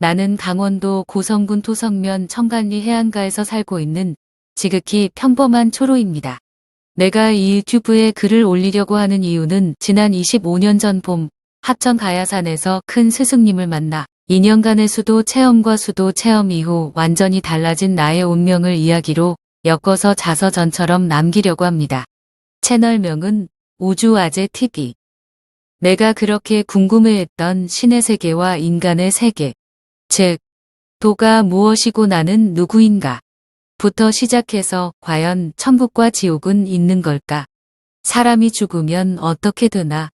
나는 강원도 고성군 토성면 청간리 해안가에서 살고 있는 지극히 평범한 초로입니다. 내가 이 유튜브에 글을 올리려고 하는 이유는 지난 25년 전 봄 합천 가야산에서 큰 스승님을 만나 2년간의 수도 체험과 수도 체험 이후 완전히 달라진 나의 운명을 이야기로 엮어서 자서전처럼 남기려고 합니다. 채널명은 우주아재TV. 내가 그렇게 궁금해했던 신의 세계와 인간의 세계, 즉 도가 무엇이고 나는 누구인가 부터 시작해서 과연 천국과 지옥은 있는 걸까? 사람이 죽으면 어떻게 되나?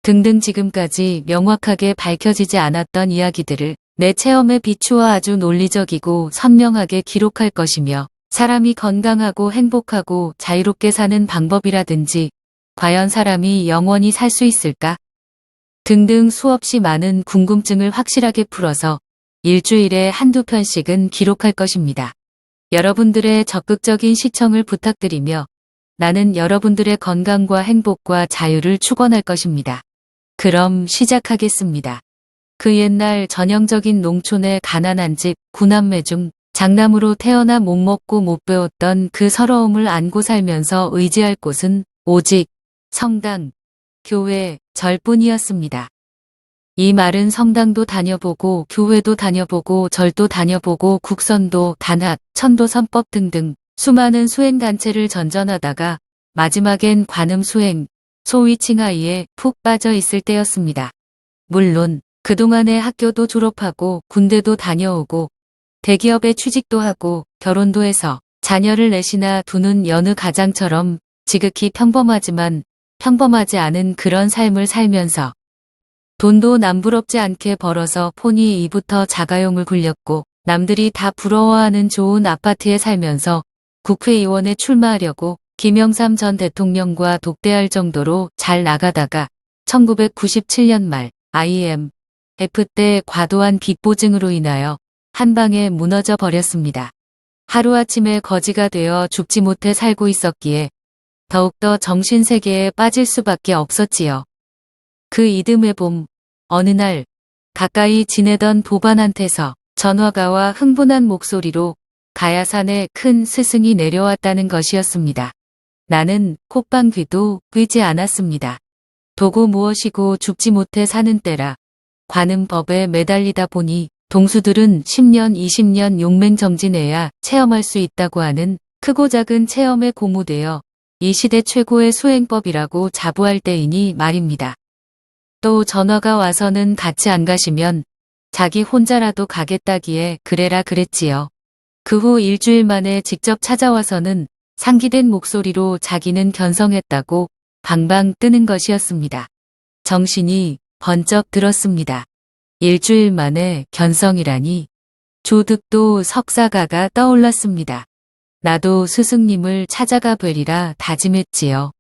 등등 지금까지 명확하게 밝혀지지 않았던 이야기들을 내 체험에 비추어 아주 논리적이고 선명하게 기록할 것이며 사람이 건강하고 행복하고 자유롭게 사는 방법이라든지 과연 사람이 영원히 살 수 있을까? 등등 수없이 많은 궁금증을 확실하게 풀어서 일주일에 한두 편씩은 기록할 것입니다. 여러분들의 적극적인 시청을 부탁드리며 나는 여러분들의 건강과 행복과 자유를 축원할 것입니다. 그럼 시작하겠습니다. 그 옛날 전형적인 농촌의 가난한 집 9남매 중 장남으로 태어나 못 먹고 못 배웠던 그 서러움을 안고 살면서 의지할 곳은 오직 성당, 교회, 절뿐이었습니다. 이 말은 성당도 다녀보고 교회도 다녀보고 절도 다녀보고 국선도 단합, 천도선법 등등 수많은 수행단체를 전전하다가 마지막엔 관음수행, 소위 칭하이에 푹 빠져 있을 때였습니다. 물론 그동안에 학교도 졸업하고 군대도 다녀오고 대기업에 취직도 하고 결혼도 해서 자녀를 넷이나 두는 여느 가장처럼 지극히 평범하지만 평범하지 않은 그런 삶을 살면서 돈도 남부럽지 않게 벌어서 폰이 2부터 자가용을 굴렸고 남들이 다 부러워하는 좋은 아파트에 살면서 국회의원에 출마하려고 김영삼 전 대통령과 독대할 정도로 잘 나가다가 1997년 말 IMF 때 과도한 빚보증으로 인하여 한방에 무너져 버렸습니다. 하루아침에 거지가 되어 죽지 못해 살고 있었기에 더욱더 정신세계에 빠질 수밖에 없었지요. 그 이듬해 봄 어느 날 가까이 지내던 도반한테서 전화가 와 흥분한 목소리로 가야산에 큰 스승이 내려왔다는 것이었습니다. 나는 콧방귀도 뀌지 않았습니다. 도고 무엇이고 죽지 못해 사는 때라 관음법에 매달리다 보니 동수들은 10년 20년 용맹정진해야 체험할 수 있다고 하는 크고 작은 체험에 고무되어 이 시대 최고의 수행법이라고 자부할 때이니 말입니다. 또 전화가 와서는 같이 안 가시면 자기 혼자라도 가겠다기에 그래라 그랬지요. 그 후 일주일 만에 직접 찾아와서는 상기된 목소리로 자기는 견성했다고 방방 뜨는 것이었습니다. 정신이 번쩍 들었습니다. 일주일 만에 견성이라니. 조득도 석사가가 떠올랐습니다. 나도 스승님을 찾아가 뵈리라 다짐했지요.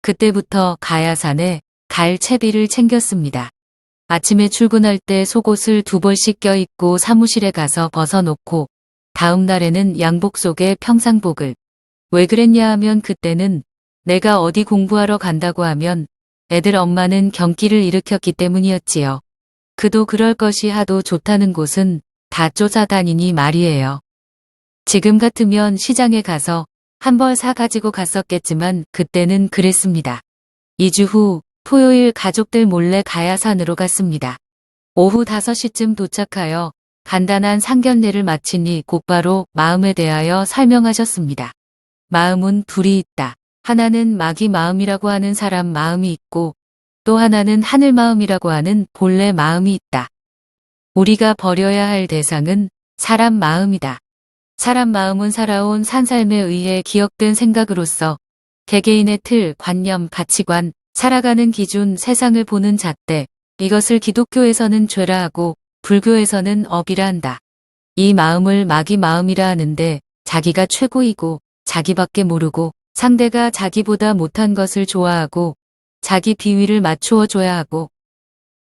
그때부터 가야산에 갈 채비를 챙겼습니다. 아침에 출근할 때 속옷을 2벌씩 껴입고 사무실에 가서 벗어놓고 다음 날에는 양복 속에 평상복을. 왜 그랬냐 하면 그때는 내가 어디 공부하러 간다고 하면 애들 엄마는 경기를 일으켰기 때문이었지요. 그도 그럴 것이 하도 좋다는 곳은 다 쫓아다니니 말이에요. 지금 같으면 시장에 가서 한 벌 사 가지고 갔었겠지만 그때는 그랬습니다. 2주 후 토요일 가족들 몰래 가야산으로 갔습니다. 오후 5시쯤 도착하여 간단한 상견례를 마치니 곧바로 마음에 대하여 설명하셨습니다. 마음은 둘이 있다. 하나는 마귀 마음이라고 하는 사람 마음이 있고 또 하나는 하늘 마음이라고 하는 본래 마음이 있다. 우리가 버려야 할 대상은 사람 마음이다. 사람 마음은 살아온 산삶에 의해 기억된 생각으로서 개개인의 틀, 관념, 가치관, 살아가는 기준, 세상을 보는 잣대, 이것을 기독교에서는 죄라 하고 불교에서는 업이라 한다. 이 마음을 마귀 마음이라 하는데 자기가 최고이고 자기밖에 모르고 상대가 자기보다 못한 것을 좋아하고 자기 비위를 맞추어 줘야 하고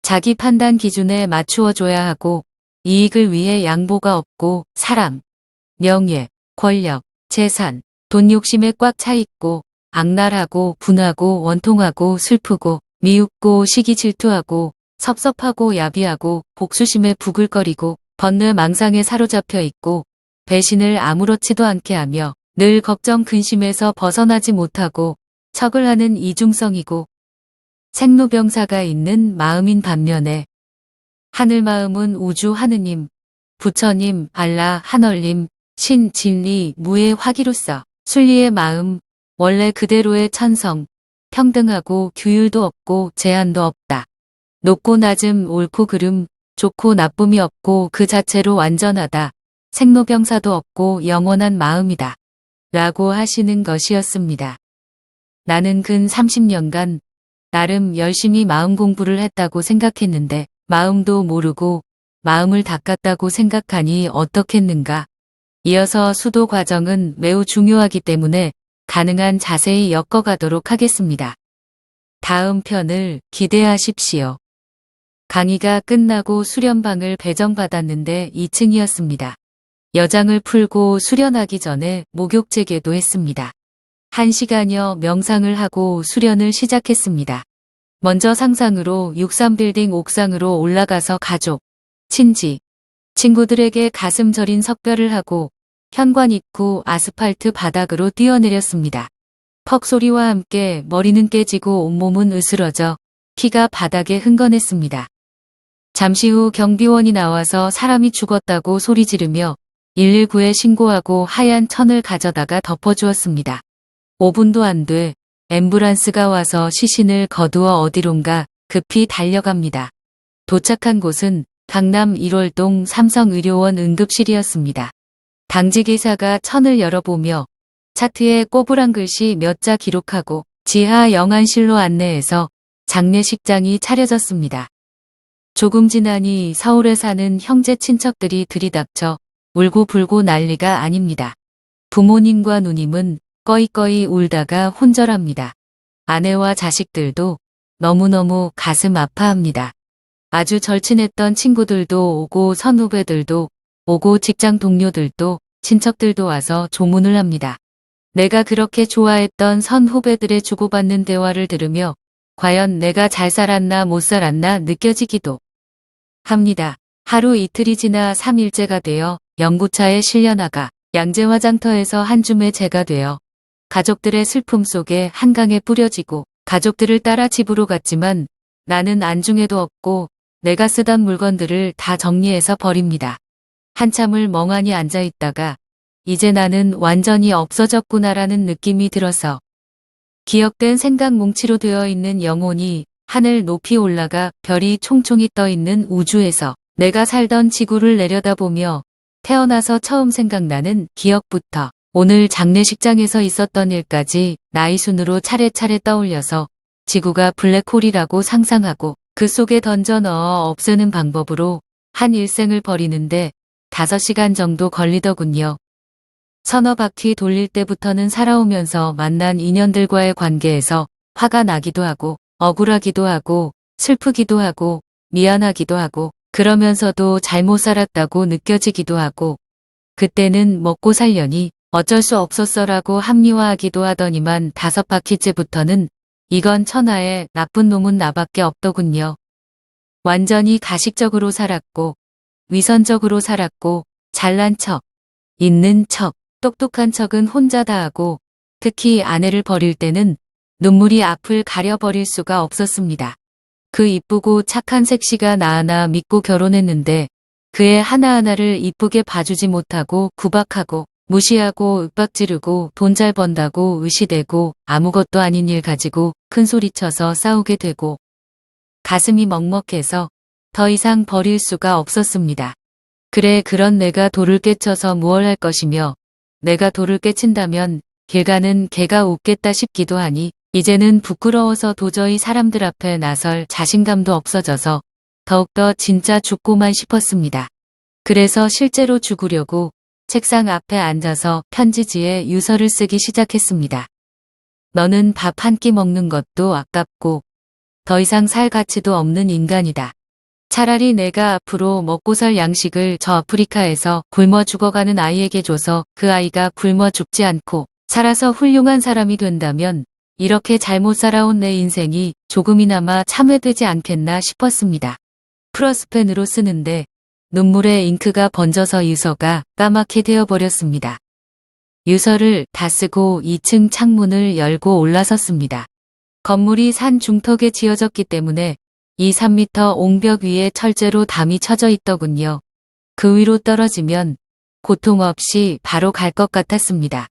자기 판단 기준에 맞추어 줘야 하고 이익을 위해 양보가 없고 사랑, 명예, 권력, 재산, 돈 욕심에 꽉 차 있고 악랄하고 분하고 원통하고 슬프고 미웃고 시기 질투하고 섭섭하고 야비하고 복수심에 부글거리고 번뇌 망상에 사로잡혀 있고 배신을 아무렇지도 않게 하며 늘 걱정 근심에서 벗어나지 못하고 척을 하는 이중성이고 생로병사가 있는 마음인 반면에 하늘 마음은 우주 하느님, 부처님, 알라, 하널님, 신, 진리, 무의 화기로서 순리의 마음, 원래 그대로의 천성, 평등하고 규율도 없고 제한도 없다. 높고 낮음, 옳고 그름, 좋고 나쁨이 없고 그 자체로 완전하다. 생로병사도 없고 영원한 마음이다. 라고 하시는 것이었습니다. 나는 근 30년간 나름 열심히 마음 공부를 했다고 생각했는데 마음도 모르고 마음을 닦았다고 생각하니 어떻겠는가. 이어서 수도 과정은 매우 중요하기 때문에 가능한 자세히 엮어가도록 하겠습니다. 다음 편을 기대하십시오. 강의가 끝나고 수련방을 배정받았는데 2층이었습니다. 여장을 풀고 수련하기 전에 목욕제계도 했습니다. 1시간여 명상을 하고 수련을 시작했습니다. 먼저 상상으로 63빌딩 옥상으로 올라가서 가족, 친지, 친구들에게 가슴 저린 석별을 하고 현관 입구 아스팔트 바닥으로 뛰어내렸습니다. 퍽 소리와 함께 머리는 깨지고 온몸은 으스러져 키가 바닥에 흥건했습니다. 잠시 후 경비원이 나와서 사람이 죽었다고 소리 지르며 119에 신고하고 하얀 천을 가져다가 덮어주었습니다. 5분도 안 돼 앰뷸런스가 와서 시신을 거두어 어디론가 급히 달려갑니다. 도착한 곳은 강남 1월동 삼성의료원 응급실이었습니다. 당직 의사가 천을 열어보며 차트에 꼬부랑 글씨 몇 자 기록하고 지하 영안실로 안내해서 장례식장이 차려졌습니다. 조금 지나니 서울에 사는 형제 친척들이 들이닥쳐 울고불고 난리가 아닙니다. 부모님과 누님은 꺼이꺼이 울다가 혼절합니다. 아내와 자식들도 너무너무 가슴 아파합니다. 아주 절친했던 친구들도 오고 선후배들도 오고 직장 동료들도 친척들도 와서 조문을 합니다. 내가 그렇게 좋아했던 선후배들의 주고받는 대화를 들으며 과연 내가 잘 살았나 못 살았나 느껴지기도 합니다. 하루 이틀이 지나 3일째가 되어 연구차에 실려나가 양재화장터에서 한 줌의 재가 되어 가족들의 슬픔 속에 한강에 뿌려지고 가족들을 따라 집으로 갔지만 나는 안중에도 없고 내가 쓰던 물건들을 다 정리해서 버립니다. 한참을 멍하니 앉아있다가 이제 나는 완전히 없어졌구나라는 느낌이 들어서 기억된 생각 뭉치로 되어 있는 영혼이 하늘 높이 올라가 별이 총총히 떠 있는 우주에서 내가 살던 지구를 내려다보며 태어나서 처음 생각나는 기억부터 오늘 장례식장에서 있었던 일까지 나이 순으로 차례차례 떠올려서 지구가 블랙홀이라고 상상하고 그 속에 던져 넣어 없애는 방법으로 한 일생을 버리는데 5시간 정도 걸리더군요. 서너 바퀴 돌릴 때부터는 살아오면서 만난 인연들과의 관계에서 화가 나기도 하고 억울하기도 하고 슬프기도 하고 미안하기도 하고 그러면서도 잘못 살았다고 느껴지기도 하고 그때는 먹고 살려니 어쩔 수 없었어라고 합리화하기도 하더니만 5바퀴째부터는 이건 천하에 나쁜 놈은 나밖에 없더군요. 완전히 가식적으로 살았고 위선적으로 살았고 잘난 척, 있는 척, 똑똑한 척은 혼자 다 하고 특히 아내를 버릴 때는 눈물이 앞을 가려버릴 수가 없었습니다. 그 이쁘고 착한 색시가 나 하나 믿고 결혼했는데 그의 하나하나를 이쁘게 봐주지 못하고 구박하고 무시하고 윽박지르고 돈 잘 번다고 의시되고 아무것도 아닌 일 가지고 큰소리쳐서 싸우게 되고 가슴이 먹먹해서 더 이상 버릴 수가 없었습니다. 그래 그런 내가 돌을 깨쳐서 무얼 할 것이며 내가 돌을 깨친다면 길 가는 개가 웃겠다 싶기도 하니 이제는 부끄러워서 도저히 사람들 앞에 나설 자신감도 없어져서 더욱더 진짜 죽고만 싶었습니다. 그래서 실제로 죽으려고 책상 앞에 앉아서 편지지에 유서를 쓰기 시작했습니다. 너는 밥 한 끼 먹는 것도 아깝고 더 이상 살 가치도 없는 인간이다. 차라리 내가 앞으로 먹고 살 양식을 저 아프리카에서 굶어 죽어가는 아이에게 줘서 그 아이가 굶어 죽지 않고 살아서 훌륭한 사람이 된다면 이렇게 잘못 살아온 내 인생이 조금이나마 참회되지 않겠나 싶었습니다. 프러스펜으로 쓰는데 눈물에 잉크가 번져서 유서가 까맣게 되어버렸습니다. 유서를 다 쓰고 2층 창문을 열고 올라섰습니다. 건물이 산 중턱에 지어졌기 때문에 2~3m 옹벽 위에 철제로 담이 쳐져 있더군요. 그 위로 떨어지면 고통 없이 바로 갈 것 같았습니다.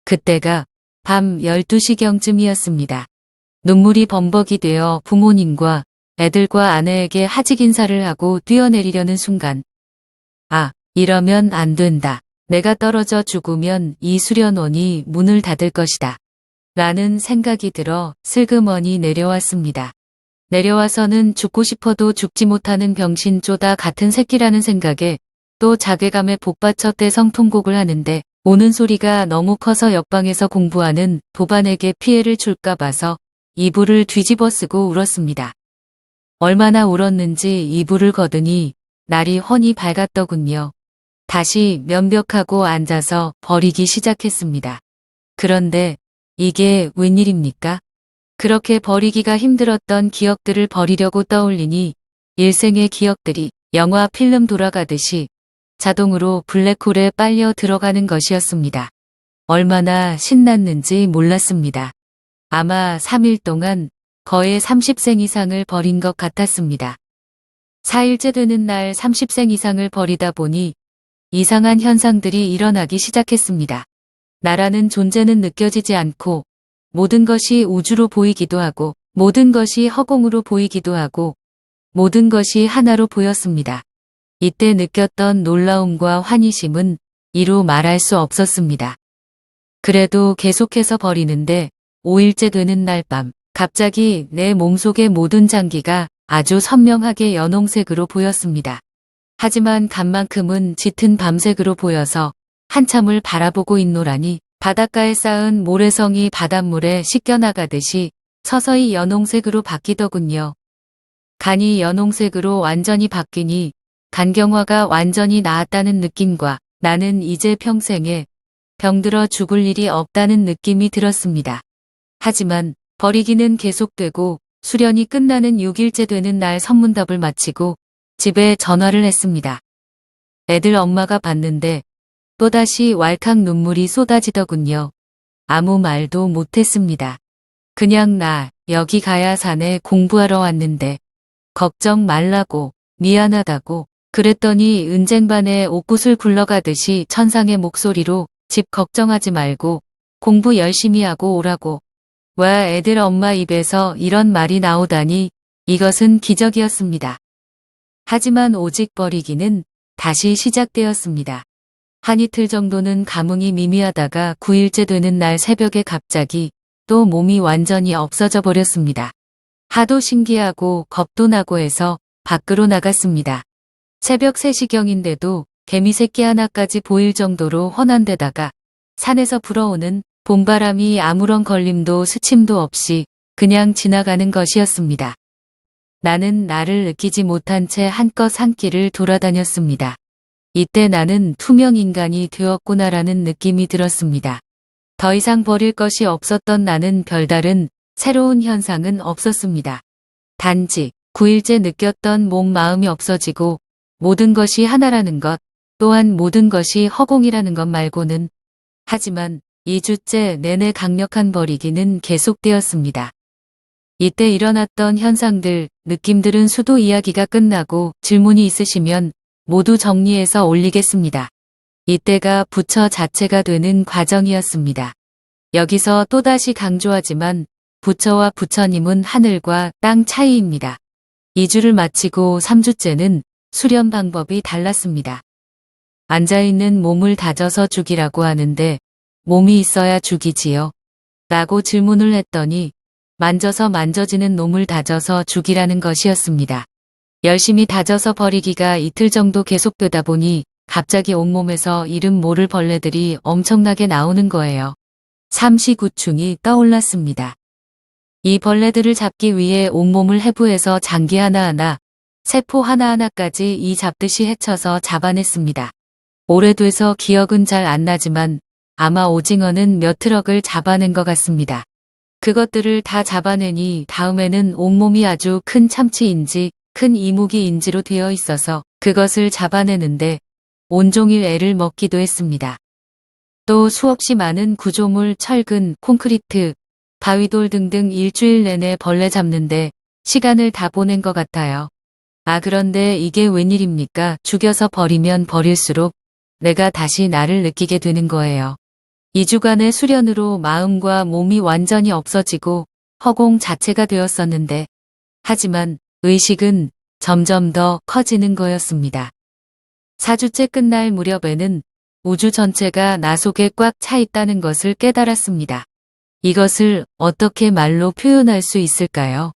그때가 밤 12시경쯤이었습니다. 눈물이 범벅이 되어 부모님과 애들과 아내에게 하직 인사를 하고 뛰어내리려는 순간, 아, 이러면 안 된다. 내가 떨어져 죽으면 이 수련원이 문을 닫을 것이다. 라는 생각이 들어 슬그머니 내려왔습니다. 내려와서는 죽고 싶어도 죽지 못하는 병신 쪼다 같은 새끼라는 생각에 또 자괴감에 복받쳐 떼성통곡을 하는데 오는 소리가 너무 커서 옆방에서 공부하는 도반에게 피해를 줄까 봐서 이불을 뒤집어 쓰고 울었습니다. 얼마나 울었는지 이불을 거더니 날이 훤히 밝았더군요. 다시 면벽하고 앉아서 버리기 시작했습니다. 그런데 이게 웬일입니까? 그렇게 버리기가 힘들었던 기억들을 버리려고 떠올리니 일생의 기억들이 영화 필름 돌아가듯이 자동으로 블랙홀에 빨려 들어가는 것이었습니다. 얼마나 신났는지 몰랐습니다. 아마 3일 동안 거의 30생 이상을 버린 것 같았습니다. 4일째 되는 날 30생 이상을 버리다 보니 이상한 현상들이 일어나기 시작했습니다. 나라는 존재는 느껴지지 않고 모든 것이 우주로 보이기도 하고 모든 것이 허공으로 보이기도 하고 모든 것이 하나로 보였습니다. 이때 느꼈던 놀라움과 환희심은 이루 말할 수 없었습니다. 그래도 계속해서 버리는데 5일째 되는 날 밤 갑자기 내 몸속의 모든 장기가 아주 선명하게 연홍색으로 보였습니다. 하지만 간만큼은 짙은 밤색으로 보여서 한참을 바라보고 있노라니 바닷가에 쌓은 모래성이 바닷물에 씻겨나가듯이 서서히 연홍색으로 바뀌더군요. 간이 연홍색으로 완전히 바뀌니 간경화가 완전히 나았다는 느낌과 나는 이제 평생에 병들어 죽을 일이 없다는 느낌이 들었습니다. 하지만 버리기는 계속되고 수련이 끝나는 6일째 되는 날 선문답을 마치고 집에 전화를 했습니다. 애들 엄마가 봤는데 또다시 왈칵 눈물이 쏟아지더군요. 아무 말도 못했습니다. 그냥 나 여기 가야 사네 공부하러 왔는데 걱정 말라고 미안하다고 그랬더니 은쟁반에 옥구슬 굴러가듯이 천상의 목소리로 집 걱정하지 말고 공부 열심히 하고 오라고. 와 애들 엄마 입에서 이런 말이 나오다니 이것은 기적이었습니다. 하지만 오직 버리기는 다시 시작되었습니다. 한 이틀 정도는 감흥이 미미하다가 9일째 되는 날 새벽에 갑자기 또 몸이 완전히 없어져 버렸습니다. 하도 신기하고 겁도 나고 해서 밖으로 나갔습니다. 새벽 3시경인데도 개미 새끼 하나까지 보일 정도로 훤한 데다가 산에서 불어오는 봄바람이 아무런 걸림도 스침도 없이 그냥 지나가는 것이었습니다. 나는 나를 느끼지 못한 채 한껏 산길을 돌아다녔습니다. 이때 나는 투명 인간이 되었구나라는 느낌이 들었습니다. 더 이상 버릴 것이 없었던 나는 별다른 새로운 현상은 없었습니다. 단지 9일째 느꼈던 몸 마음이 없어지고 모든 것이 하나라는 것, 또한 모든 것이 허공이라는 것 말고는. 하지만 2주째 내내 강력한 버리기는 계속되었습니다. 이때 일어났던 현상들, 느낌들은 수도 이야기가 끝나고 질문이 있으시면 모두 정리해서 올리겠습니다. 이때가 부처 자체가 되는 과정이었습니다. 여기서 또다시 강조하지만 부처와 부처님은 하늘과 땅 차이입니다. 2주를 마치고 3주째는 수련 방법이 달랐습니다. 앉아있는 몸을 다져서 죽이라고 하는데 몸이 있어야 죽이지요? 라고 질문을 했더니 만져서 만져지는 놈을 다져서 죽이라는 것이었습니다. 열심히 다져서 버리기가 이틀 정도 계속되다 보니 갑자기 온몸에서 이름 모를 벌레들이 엄청나게 나오는 거예요. 삼시구충이 떠올랐습니다. 이 벌레들을 잡기 위해 온몸을 해부해서 장기 하나하나, 세포 하나하나까지 이 잡듯이 헤쳐서 잡아냈습니다. 오래돼서 기억은 잘 안 나지만 아마 오징어는 몇 트럭을 잡아낸 것 같습니다. 그것들을 다 잡아내니 다음에는 온몸이 아주 큰 참치인지 큰 이모기인지로 되어 있어서 그것을 잡아내는데 온종일 애를 먹기도 했습니다. 또 수없이 많은 구조물, 철근, 콘크리트, 바위돌 등등 일주일 내내 벌레 잡는데 시간을 다 보낸 것 같아요. 아, 그런데 이게 웬일입니까? 죽여서 버리면 버릴수록 내가 다시 나를 느끼게 되는 거예요. 2주간의 수련으로 마음과 몸이 완전히 없어지고 허공 자체가 되었었는데, 하지만 의식은 점점 더 커지는 거였습니다. 4주째 끝날 무렵에는 우주 전체가 나 속에 꽉 차 있다는 것을 깨달았습니다. 이것을 어떻게 말로 표현할 수 있을까요?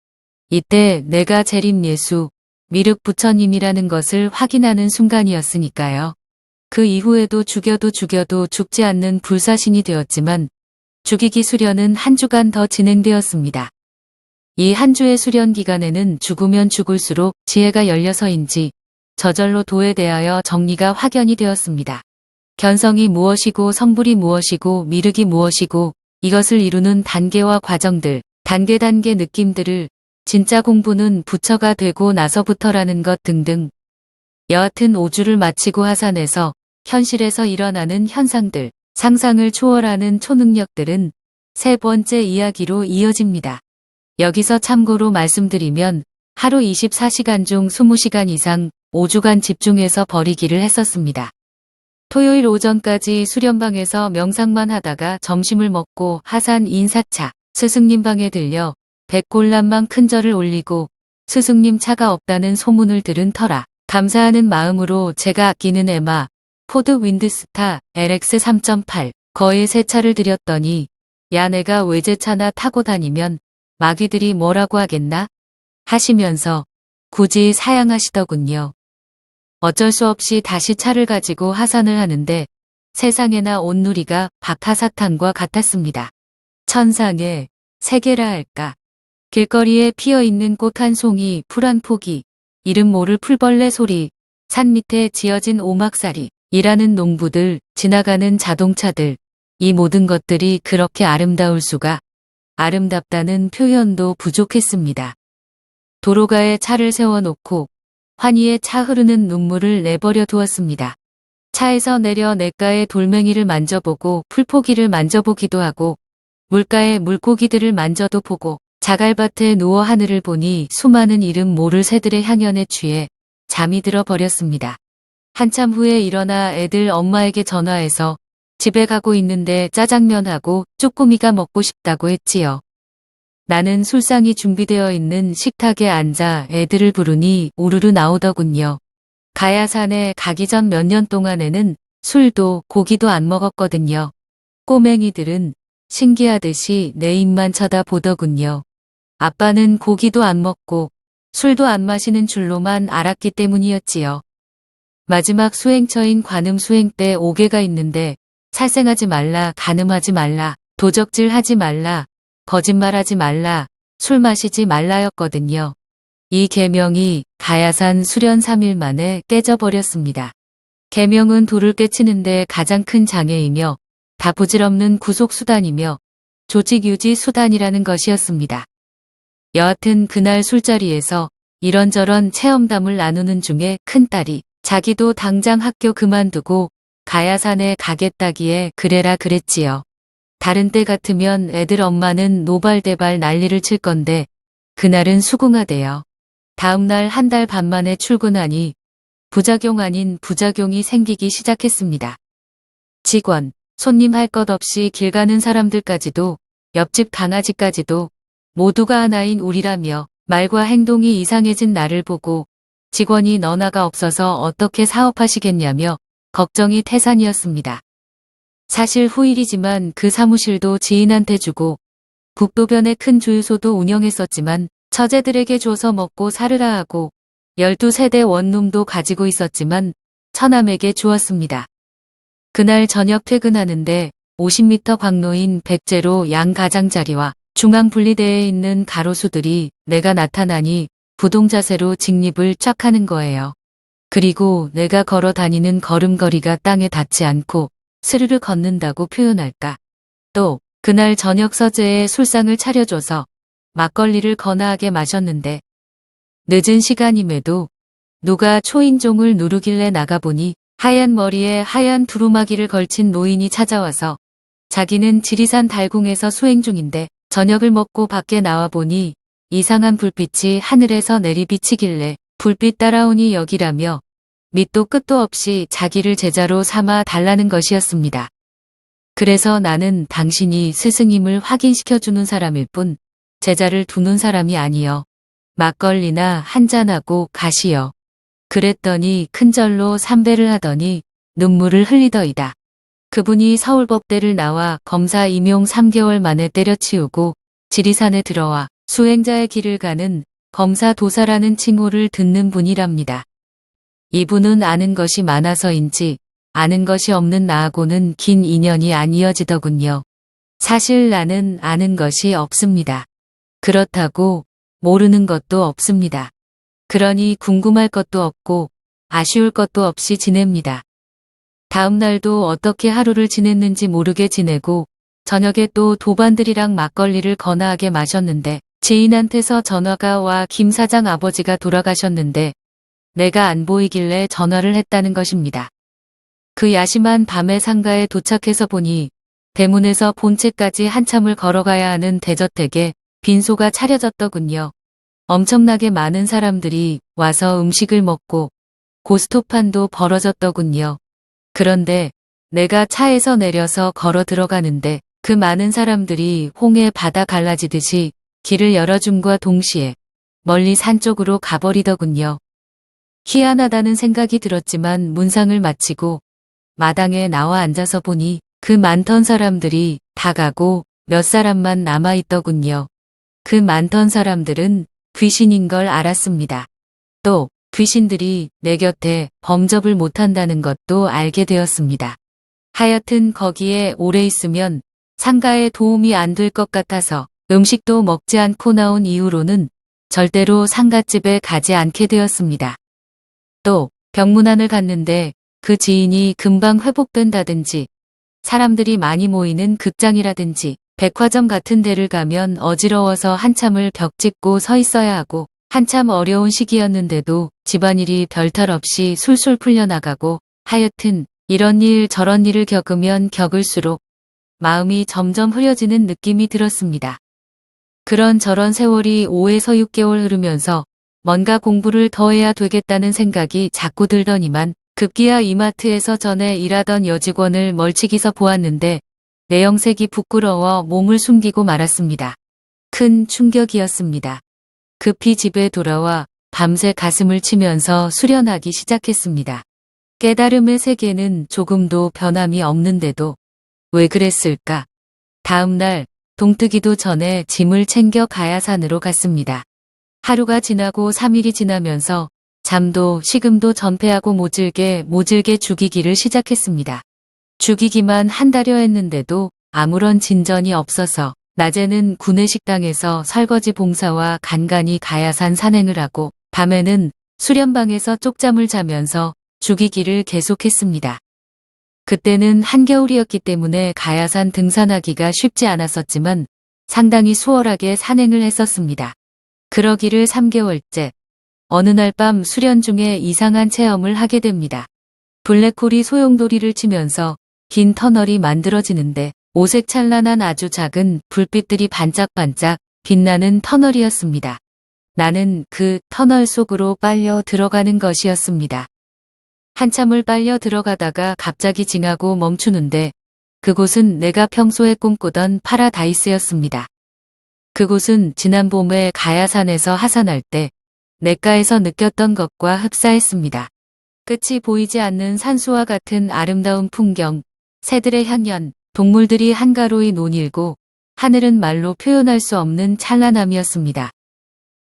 이때 내가 재림 예수, 미륵 부처님이라는 것을 확인하는 순간이었으니까요. 그 이후에도 죽여도 죽지 않는 불사신이 되었지만 죽이기 수련은 한 주간 더 진행되었습니다. 이 한 주의 수련 기간에는 죽으면 죽을수록 지혜가 열려서인지 저절로 도에 대하여 정리가 확연이 되었습니다. 견성이 무엇이고 성불이 무엇이고 미륵이 무엇이고 이것을 이루는 단계와 과정들, 단계 느낌들을 진짜 공부는 부처가 되고 나서부터라는 것 등등. 여하튼 5주를 마치고 하산해서 현실에서 일어나는 현상들, 상상을 초월하는 초능력들은 세 번째 이야기로 이어집니다. 여기서 참고로 말씀드리면 하루 24시간 중 20시간 이상 5주간 집중해서 버리기를 했었습니다. 토요일 오전까지 수련방에서 명상만 하다가 점심을 먹고 하산 인사차 스승님 방에 들려 백골란만 큰 절을 올리고 스승님 차가 없다는 소문을 들은 터라 감사하는 마음으로 제가 아끼는 에마 포드 윈드스타 LX 3.8 거의 새 차를 들였더니 야 내가 외제차나 타고 다니면 마귀들이 뭐라고 하겠나? 하시면서 굳이 사양하시더군요. 어쩔 수 없이 다시 차를 가지고 하산을 하는데 세상에나 온누리가 박하사탕과 같았습니다. 천상의 세계라 할까. 길거리에 피어있는 꽃 한 송이, 풀 한 포기, 이름 모를 풀벌레 소리, 산 밑에 지어진 오막살이, 일하는 농부들, 지나가는 자동차들, 이 모든 것들이 그렇게 아름다울 수가, 아름답다는 표현도 부족했습니다. 도로가에 차를 세워놓고 환희에 차 흐르는 눈물을 내버려 두었습니다. 차에서 내려 냇가의 돌멩이를 만져보고 풀포기를 만져보기도 하고 물가의 물고기들을 만져도 보고 자갈밭에 누워 하늘을 보니 수많은 이름 모를 새들의 향연에 취해 잠이 들어 버렸습니다. 한참 후에 일어나 애들 엄마에게 전화해서 집에 가고 있는데 짜장면하고 쪼꼬미가 먹고 싶다고 했지요. 나는 술상이 준비되어 있는 식탁에 앉아 애들을 부르니 우르르 나오더군요. 가야산에 가기 전 몇 년 동안에는 술도 고기도 안 먹었거든요. 꼬맹이들은 신기하듯이 내 입만 쳐다보더군요. 아빠는 고기도 안 먹고 술도 안 마시는 줄로만 알았기 때문이었지요. 마지막 수행처인 관음 수행 때 5개가 있는데 살생하지 말라, 간음하지 말라, 도적질하지 말라, 거짓말하지 말라, 술 마시지 말라였거든요. 이 계명이 가야산 수련 3일 만에 깨져버렸습니다. 계명은 도를 깨치는데 가장 큰 장애이며 다 부질없는 구속수단이며 조직유지 수단이라는 것이었습니다. 여하튼 그날 술자리에서 이런저런 체험담을 나누는 중에 큰딸이 자기도 당장 학교 그만두고 가야산에 가겠다기에 그래라 그랬지요. 다른 때 같으면 애들 엄마는 노발대발 난리를 칠 건데 그날은 수긍하대요. 다음날 한 달 반 만에 출근하니 부작용 아닌 부작용이 생기기 시작했습니다. 직원, 손님 할 것 없이 길 가는 사람들까지도 옆집 강아지까지도 모두가 하나인 우리라며 말과 행동이 이상해진 나를 보고 직원이 너나가 없어서 어떻게 사업하시겠냐며 걱정이 태산이었습니다. 사실 후일이지만 그 사무실도 지인한테 주고 북도변에 큰 주유소도 운영했었지만 처제들에게 줘서 먹고 살으라 하고 12세대 원룸도 가지고 있었지만 처남에게 주었습니다. 그날 저녁 퇴근하는데 50m 광로인 백제로 양 가장자리와 중앙 분리대에 있는 가로수들이 내가 나타나니 부동자세로 직립을 쫙 하는 거예요. 그리고 내가 걸어 다니는 걸음걸이가 땅에 닿지 않고 스르르 걷는다고 표현할까. 또 그날 저녁 서재에 술상을 차려줘서 막걸리를 거나하게 마셨는데 늦은 시간임에도 누가 초인종을 누르길래 나가보니 하얀 머리에 하얀 두루마기를 걸친 노인이 찾아와서 자기는 지리산 달궁에서 수행 중인데 저녁을 먹고 밖에 나와보니 이상한 불빛이 하늘에서 내리비치길래 불빛 따라오니 여기라며 밑도 끝도 없이 자기를 제자로 삼아 달라는 것이었습니다. 그래서 나는 당신이 스승임을 확인시켜주는 사람일 뿐 제자를 두는 사람이 아니여. 막걸리나 한잔하고 가시여. 그랬더니 큰절로 삼배를 하더니 눈물을 흘리더이다. 그분이 서울법대를 나와 검사 임용 3개월 만에 때려치우고 지리산에 들어와 수행자의 길을 가는 검사 도사라는 칭호를 듣는 분이랍니다. 이분은 아는 것이 많아서인지 아는 것이 없는 나하고는 긴 인연이 안 이어지더군요. 사실 나는 아는 것이 없습니다. 그렇다고 모르는 것도 없습니다. 그러니 궁금할 것도 없고 아쉬울 것도 없이 지냅니다. 다음 날도 어떻게 하루를 지냈는지 모르게 지내고 저녁에 또 도반들이랑 막걸리를 거나하게 마셨는데 지인한테서 전화가 와 김 사장 아버지가 돌아가셨는데 내가 안 보이길래 전화를 했다는 것입니다. 그 야심한 밤에 상가에 도착해서 보니 대문에서 본체까지 한참을 걸어가야 하는 대저택에 빈소가 차려졌더군요. 엄청나게 많은 사람들이 와서 음식을 먹고 고스톱판도 벌어졌더군요. 그런데 내가 차에서 내려서 걸어 들어가는데 그 많은 사람들이 홍해 바다 갈라지듯이 길을 열어줌과 동시에 멀리 산 쪽으로 가버리더군요. 희한하다는 생각이 들었지만 문상을 마치고 마당에 나와 앉아서 보니 그 많던 사람들이 다 가고 몇 사람만 남아있더군요. 그 많던 사람들은 귀신인 걸 알았습니다. 또 귀신들이 내 곁에 범접을 못한다는 것도 알게 되었습니다. 하여튼 거기에 오래 있으면 상가에 도움이 안 될 것 같아서 음식도 먹지 않고 나온 이후로는 절대로 상가집에 가지 않게 되었습니다. 또 병문안을 갔는데 그 지인이 금방 회복된다든지 사람들이 많이 모이는 극장이라든지 백화점 같은 데를 가면 어지러워서 한참을 벽 짚고 서 있어야 하고 한참 어려운 시기였는데도 집안일이 별탈 없이 술술 풀려나가고 하여튼 이런 일 저런 일을 겪으면 겪을수록 마음이 점점 흐려지는 느낌이 들었습니다. 그런 저런 세월이 5에서 6개월 흐르면서 뭔가 공부를 더 해야 되겠다는 생각이 자꾸 들더니만 급기야 이마트에서 전에 일하던 여직원을 멀찍이서 보았는데 내영색이 부끄러워 몸을 숨기고 말았습니다. 큰 충격이었습니다. 급히 집에 돌아와 밤새 가슴을 치면서 수련하기 시작했습니다. 깨달음의 세계는 조금도 변함이 없는데도 왜 그랬을까? 다음 날 동뜨기도 전에 짐을 챙겨 가야산으로 갔습니다. 하루가 지나고 3일이 지나면서 잠도 식음도 전폐하고 모질게 죽이기를 시작했습니다. 죽이기만 한 달여 했는데도 아무런 진전이 없어서 낮에는 구내식당에서 설거지 봉사와 간간히 가야산 산행을 하고 밤에는 수련방에서 쪽잠을 자면서 죽이기를 계속했습니다. 그때는 한겨울이었기 때문에 가야산 등산하기가 쉽지 않았었지만 상당히 수월하게 산행을 했었습니다. 그러기를 3개월째 어느 날 밤 수련 중에 이상한 체험을 하게 됩니다. 블랙홀이 소용돌이를 치면서 긴 터널이 만들어지는데 오색찬란한 아주 작은 불빛들이 반짝반짝 빛나는 터널이었습니다. 나는 그 터널 속으로 빨려 들어가는 것이었습니다. 한참을 빨려 들어가다가 갑자기 징하고 멈추는데 그곳은 내가 평소에 꿈꾸던 파라다이스였습니다. 그곳은 지난 봄에 가야산에서 하산할 때 냇가에서 느꼈던 것과 흡사했습니다. 끝이 보이지 않는 산수와 같은 아름다운 풍경, 새들의 향연, 동물들이 한가로이 논일고 하늘은 말로 표현할 수 없는 찬란함이었습니다.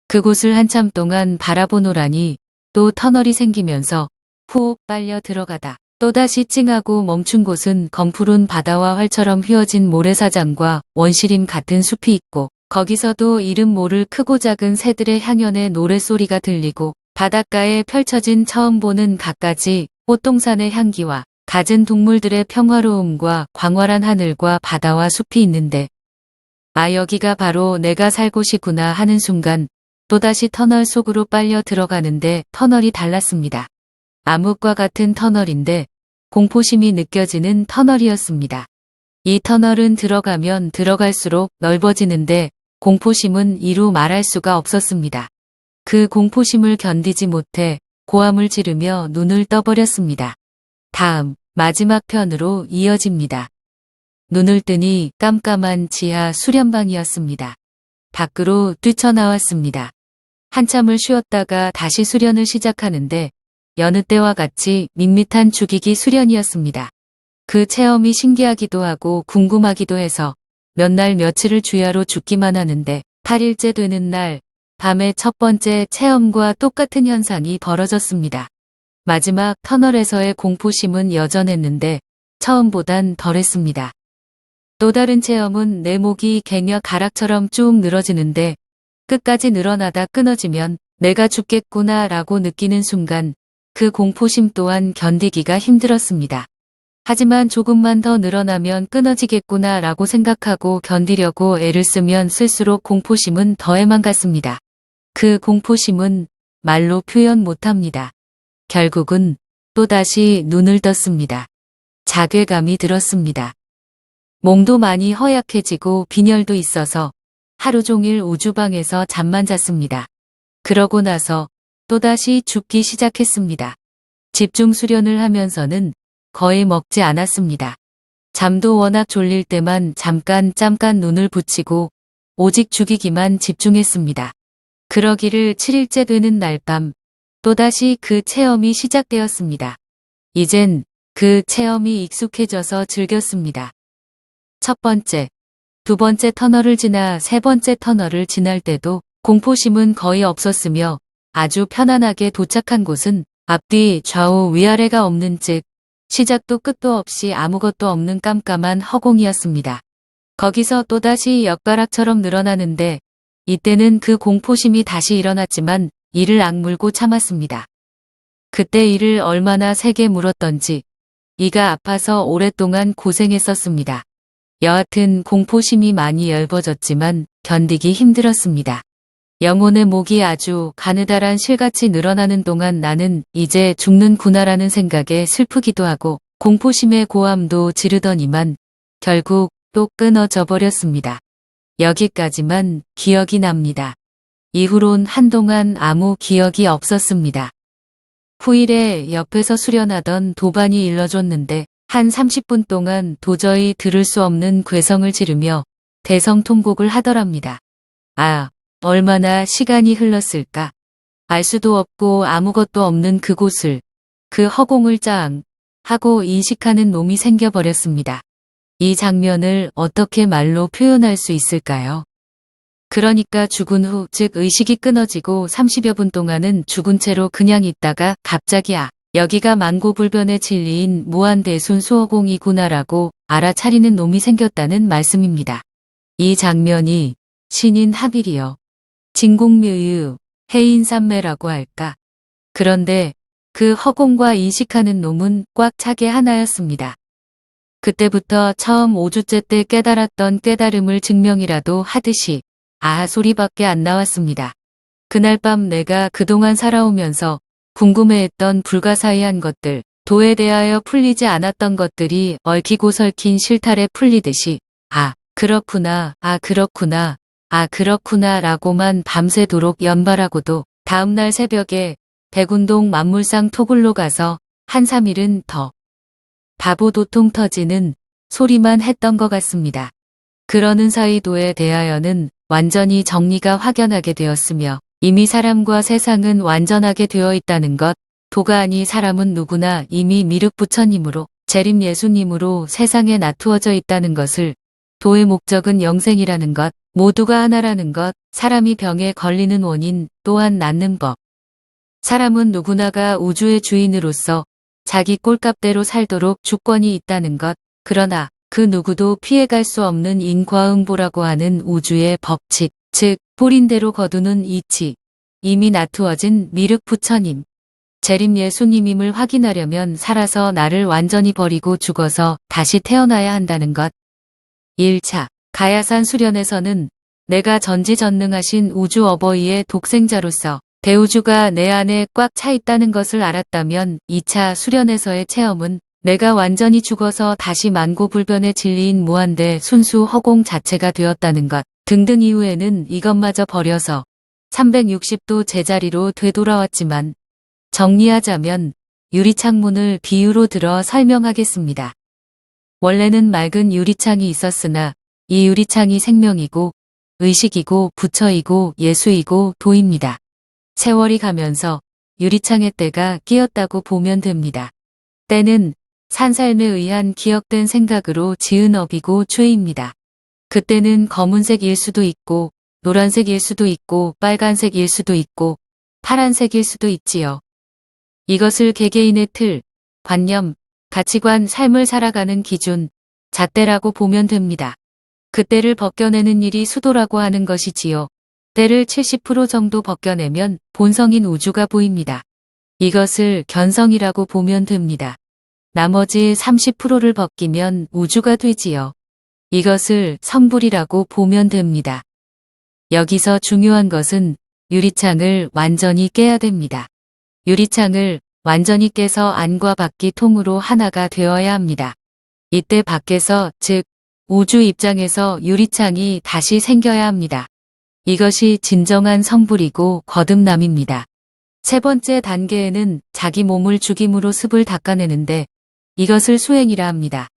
그곳을 한참 동안 바라보노라니 또 터널이 생기면서 후 빨려 들어가다 또다시 찡하고 멈춘 곳은 검푸른 바다와 활처럼 휘어진 모래사장과 원시림 같은 숲이 있고 거기서도 이름 모를 크고 작은 새들의 향연의 노랫소리가 들리고 바닷가에 펼쳐진 처음 보는 갖가지 꽃동산의 향기와 갖은 동물들의 평화로움과 광활한 하늘과 바다와 숲이 있는데 아 여기가 바로 내가 살 곳이구나 하는 순간 또다시 터널 속으로 빨려 들어가는데 터널이 달랐습니다. 암흑과 같은 터널인데 공포심이 느껴지는 터널이었습니다. 이 터널은 들어가면 들어갈수록 넓어지는데 공포심은 이루 말할 수가 없었습니다. 그 공포심을 견디지 못해 고함을 지르며 눈을 떠버렸습니다. 다음 마지막 편으로 이어집니다. 눈을 뜨니 깜깜한 지하 수련방이었습니다. 밖으로 뛰쳐나왔습니다. 한참을 쉬었다가 다시 수련을 시작하는데 여느 때와 같이 밋밋한 죽이기 수련이었습니다. 그 체험이 신기하기도 하고 궁금하기도 해서 몇 날 며칠을 주야로 죽기만 하는데 8일째 되는 날 밤에 첫 번째 체험과 똑같은 현상이 벌어졌습니다. 마지막 터널에서의 공포심은 여전했는데 처음보단 덜했습니다. 또 다른 체험은 내 목이 갱약 가락처럼 쭉 늘어지는데 끝까지 늘어나다 끊어지면 내가 죽겠구나 라고 느끼는 순간 그 공포심 또한 견디기가 힘들었습니다. 하지만 조금만 더 늘어나면 끊어지겠구나 라고 생각하고 견디려고 애를 쓰면 쓸수록 공포심은 더해만 갔습니다. 그 공포심은 말로 표현 못합니다. 결국은 또다시 눈을 떴습니다. 자괴감이 들었습니다. 몸도 많이 허약해지고 빈혈도 있어서 하루 종일 우주방에서 잠만 잤습니다. 그러고 나서 또다시 죽기 시작했습니다. 집중 수련을 하면서는 거의 먹지 않았습니다. 잠도 워낙 졸릴 때만 잠깐 눈을 붙이고 오직 죽이기만 집중했습니다. 그러기를 7일째 되는 날 밤 또다시 그 체험이 시작되었습니다. 이젠 그 체험이 익숙해져서 즐겼습니다. 첫 번째, 두 번째 터널을 지나 세 번째 터널을 지날 때도 공포심은 거의 없었으며 아주 편안하게 도착한 곳은 앞뒤 좌우 위아래가 없는 즉 시작도 끝도 없이 아무것도 없는 깜깜한 허공이었습니다. 거기서 또다시 엿가락처럼 늘어나는데 이때는 그 공포심이 다시 일어났지만 이를 악물고 참았습니다. 그때 이를 얼마나 세게 물었던지 이가 아파서 오랫동안 고생했었습니다. 여하튼 공포심이 많이 엷어졌지만 견디기 힘들었습니다. 영혼의 목이 아주 가느다란 실같이 늘어나는 동안 나는 이제 죽는구나라는 생각에 슬프기도 하고 공포심의 고함도 지르더니만 결국 또 끊어져 버렸습니다. 여기까지만 기억이 납니다. 이후론 한동안 아무 기억이 없었습니다. 후일에 옆에서 수련하던 도반이 일러줬는데 한 30분 동안 도저히 들을 수 없는 괴성을 지르며 대성통곡을 하더랍니다. 아, 얼마나 시간이 흘렀을까. 알 수도 없고 아무것도 없는 그곳을, 그 허공을 짱 하고 인식하는 놈이 생겨버렸습니다. 이 장면을 어떻게 말로 표현할 수 있을까요? 그러니까 죽은 후, 즉 의식이 끊어지고 30여 분 동안은 죽은 채로 그냥 있다가 갑자기 여기가 만고불변의 진리인 무한대순 수허공이구나라고 알아차리는 놈이 생겼다는 말씀입니다. 이 장면이 신인 하빌이요. 진공묘유, 해인산매라고 할까. 그런데 그 허공과 인식하는 놈은 꽉 차게 하나였습니다. 그때부터 처음 5주째 때 깨달았던 깨달음을 증명이라도 하듯이 소리밖에 안 나왔습니다. 그날 밤 내가 그동안 살아오면서 궁금해했던 불가사의한 것들, 도에 대하여 풀리지 않았던 것들이 얽히고 설킨 실타래 풀리듯이 그렇구나, 그렇구나 라고만 밤새도록 연발하고도 다음날 새벽에 백운동 만물상 토굴로 가서 한 3일은 더 바보 도통 터지는 소리만 했던 것 같습니다. 그러는 사이 도에 대하여는 완전히 정리가 확연하게 되었으며 이미 사람과 세상은 완전하게 되어 있다는 것, 도가 아니 사람은 누구나 이미 미륵부처님으로 재림 예수님으로 세상에 나투어져 있다는 것을, 도의 목적은 영생이라는 것, 모두가 하나라는 것, 사람이 병에 걸리는 원인 또한 낫는 법. 사람은 누구나가 우주의 주인으로서 자기 꼴값대로 살도록 주권이 있다는 것, 그러나 그 누구도 피해갈 수 없는 인과응보라고 하는 우주의 법칙, 즉 뿌린대로 거두는 이치, 이미 나투어진 미륵부처님, 재림 예수님임을 확인하려면 살아서 나를 완전히 버리고 죽어서 다시 태어나야 한다는 것. 1차 가야산 수련에서는 내가 전지전능하신 우주 어버이의 독생자로서 대우주가 내 안에 꽉 차 있다는 것을 알았다면 2차 수련에서의 체험은 내가 완전히 죽어서 다시 만고불변의 진리인 무한대 순수 허공 자체가 되었다는 것 등등 이후에는 이것마저 버려서 360도 제자리로 되돌아왔지만 정리하자면 유리창문을 비유로 들어 설명하겠습니다. 원래는 맑은 유리창이 있었으나 이 유리창이 생명이고 의식이고 부처이고 예수이고 도입니다. 세월이 가면서 유리창의 때가 끼었다고 보면 됩니다. 때는 산살me 의한 기억된 생각으로 지은 업이고 죄입니다. 그때는 검은색일 수도 있고 노란색일 수도 있고 빨간색일 수도 있고 파란색일 수도 있지요. 이것을 개개인의 틀, 관념, 가치관, 삶을 살아가는 기준, 잣대라고 보면 됩니다. 그때를 벗겨내는 일이 수도라고 하는 것이지요. 때를 70% 정도 벗겨내면 본성인 우주가 보입니다. 이것을 견성이라고 보면 됩니다. 나머지 30%를 벗기면 우주가 되지요. 이것을 성불이라고 보면 됩니다. 여기서 중요한 것은 유리창을 완전히 깨야 됩니다. 유리창을 완전히 깨서 안과 밖이 통으로 하나가 되어야 합니다. 이때 밖에서 즉 우주 입장에서 유리창이 다시 생겨야 합니다. 이것이 진정한 성불이고 거듭남입니다. 세 번째 단계에는 자기 몸을 죽임으로 습을 닦아내는데 이것을 수행이라 합니다.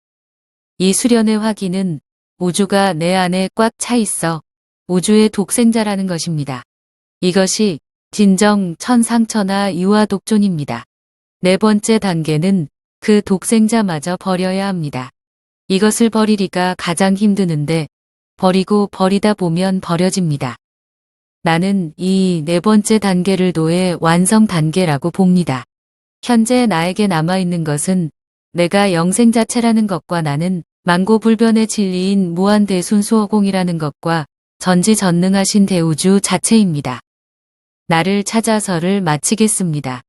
이 수련의 확인은 우주가 내 안에 꽉 차 있어 우주의 독생자라는 것입니다. 이것이 진정 천상천하 유아독존입니다. 네 번째 단계는 그 독생자마저 버려야 합니다. 이것을 버리기가 가장 힘드는데 버리고 버리다 보면 버려집니다. 나는 이 네 번째 단계를 도의 완성 단계라고 봅니다. 현재 나에게 남아있는 것은 내가 영생 자체라는 것과 나는 만고불변의 진리인 무한대순수허공이라는 것과 전지전능하신 대우주 자체입니다. 나를 찾아서를 마치겠습니다.